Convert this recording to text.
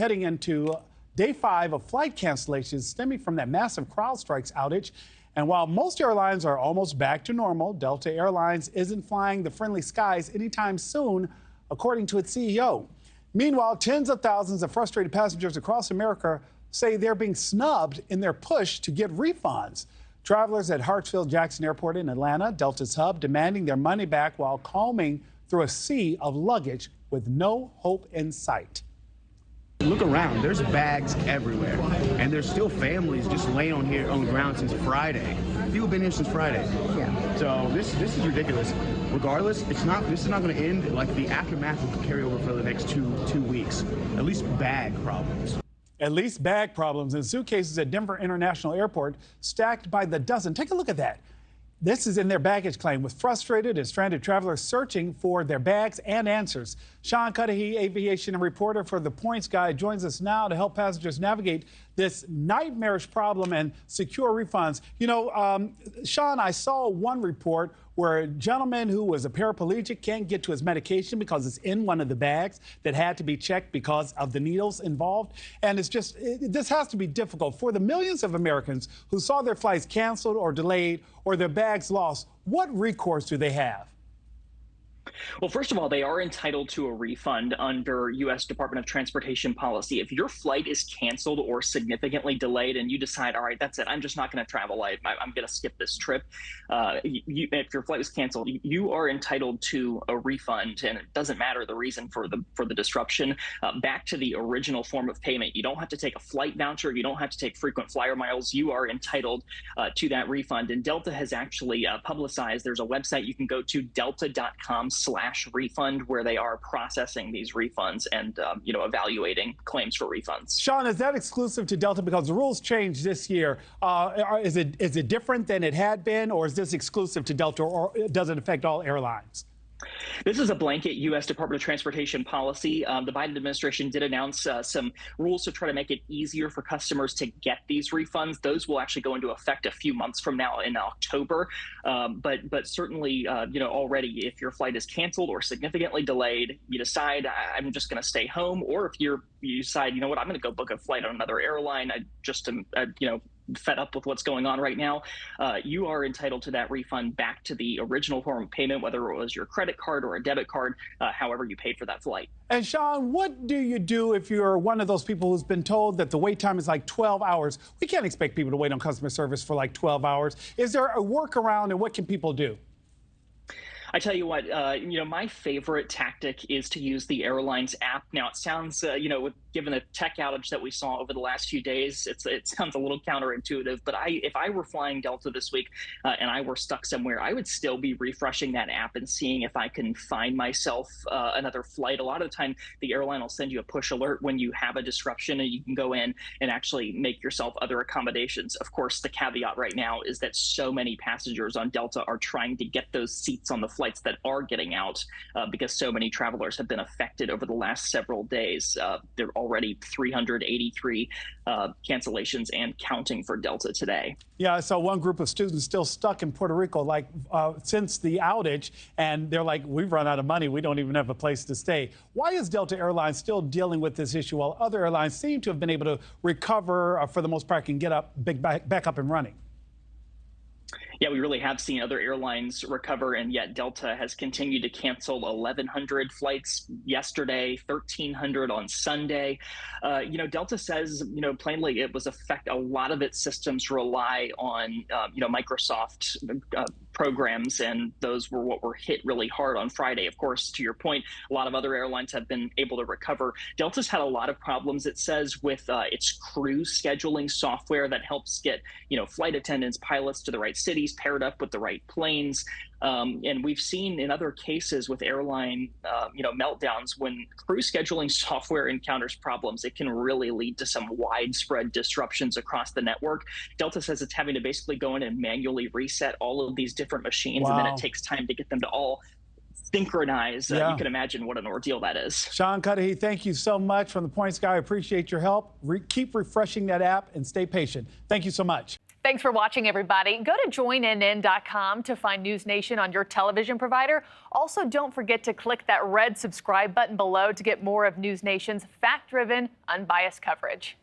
heading into day 5 of flight cancellations stemming from that massive CrowdStrike outage. And while most airlines are almost back to normal, Delta Airlines isn't flying the friendly skies anytime soon, according to its CEO. Meanwhile, tens of thousands of frustrated passengers across America say they're being snubbed in their push to get refunds. Travelers at Hartsfield-Jackson Airport in Atlanta, Delta's hub, demanding their money back while combing through a sea of luggage with no hope in sight. Look around, there's bags everywhere, and there's still families just laying on here on the ground since Friday. People have been here since Friday. Yeah. So this is ridiculous. Regardless, this is not going to end. Like, the aftermath will carry over for the next two weeks. At least bag problems. At least bag problems and suitcases at Denver International Airport stacked by the dozen. Take a look at that. This is in their baggage claim, with frustrated and stranded travelers searching for their bags and answers. Sean Cudahy, aviation reporter for The Points Guy, joins us now to help passengers navigate this nightmarish problem and secure refunds. You know, Sean, I saw one report where a gentleman who was a paraplegic can't get to his medication because it's in one of the bags that had to be checked because of the needles involved. And it's just, this has to be difficult for the millions of Americans who saw their flights canceled or delayed or their bags lost. What recourse do they have? Well, first of all, they are entitled to a refund under U.S. Department of Transportation policy. If your flight is canceled or significantly delayed and you decide, all right, that's it, I'm just not going to travel, I'm going to skip this trip. If your flight is canceled, you are entitled to a refund, and it doesn't matter the reason for the disruption, back to the original form of payment. You don't have to take a flight voucher. You don't have to take frequent flyer miles. You are entitled to that refund. And Delta has actually publicized, there's a website you can go to, delta.com/refund, where they are processing these refunds and evaluating claims for refunds. Sean, is that exclusive to Delta because the rules changed this year? Is it different than it had been, or is this exclusive to Delta, or does it affect all airlines? This is a blanket U.S. Department of Transportation policy. The Biden administration did announce some rules to try to make it easier for customers to get these refunds. Those will actually go into effect a few months from now in October. But certainly, already, if your flight is canceled or significantly delayed, you decide I'm just going to stay home, or if you decide, you know what, I'm going to go book a flight on another airline. I just am, fed up with what's going on right now, you are entitled to that refund back to the original form of payment, whether it was your credit card or a debit card, however you paid for that flight. And Sean, what do you do if you're one of those people who's been told that the wait time is like 12 hours? We can't expect people to wait on customer service for like 12 hours. Is there a workaround, and what can people do? I tell you what, my favorite tactic is to use the airline's app. Now, it sounds, given the tech outage that we saw over the last few days, it sounds a little counterintuitive. But if I were flying Delta this week and I were stuck somewhere, I would still be refreshing that app and seeing if I can find myself another flight. A lot of the time, the airline will send you a push alert when you have a disruption, and you can go in and actually make yourself other accommodations. Of course, the caveat right now is that so many passengers on Delta are trying to get those seats on the flights that are getting out because so many travelers have been affected over the last several days. There are already 383 cancellations and counting for Delta today. Yeah, I saw one group of students still stuck in Puerto Rico, since the outage, and they're like, we've run out of money. We don't even have a place to stay. Why is Delta Airlines still dealing with this issue while other airlines seem to have been able to recover for the most part and get back up and running? Yeah, we really have seen other airlines recover, and yet Delta has continued to cancel 1,100 flights yesterday, 1,300 on Sunday. Delta says, plainly, it was a lot of its systems rely on, Microsoft programs, and those were what were hit really hard on Friday. Of course, to your point, a lot of other airlines have been able to recover. Delta's had a lot of problems, it says, with its crew scheduling software that helps get, flight attendants, pilots to the right cities, paired up with the right planes. And we've seen in other cases with airline, meltdowns, when crew scheduling software encounters problems, it can really lead to some widespread disruptions across the network. Delta says it's having to basically go in and manually reset all of these different machines, Wow. and then it takes time to get them to all synchronize. Yeah. You can imagine what an ordeal that is. Sean Cudahy, thank you so much from The Points Guy. I appreciate your help. Keep refreshing that app and stay patient. Thank you so much. Thanks for watching, everybody. Go to joinnn.com to find NewsNation on your television provider. Also, don't forget to click that red subscribe button below to get more of NewsNation's fact-driven, unbiased coverage.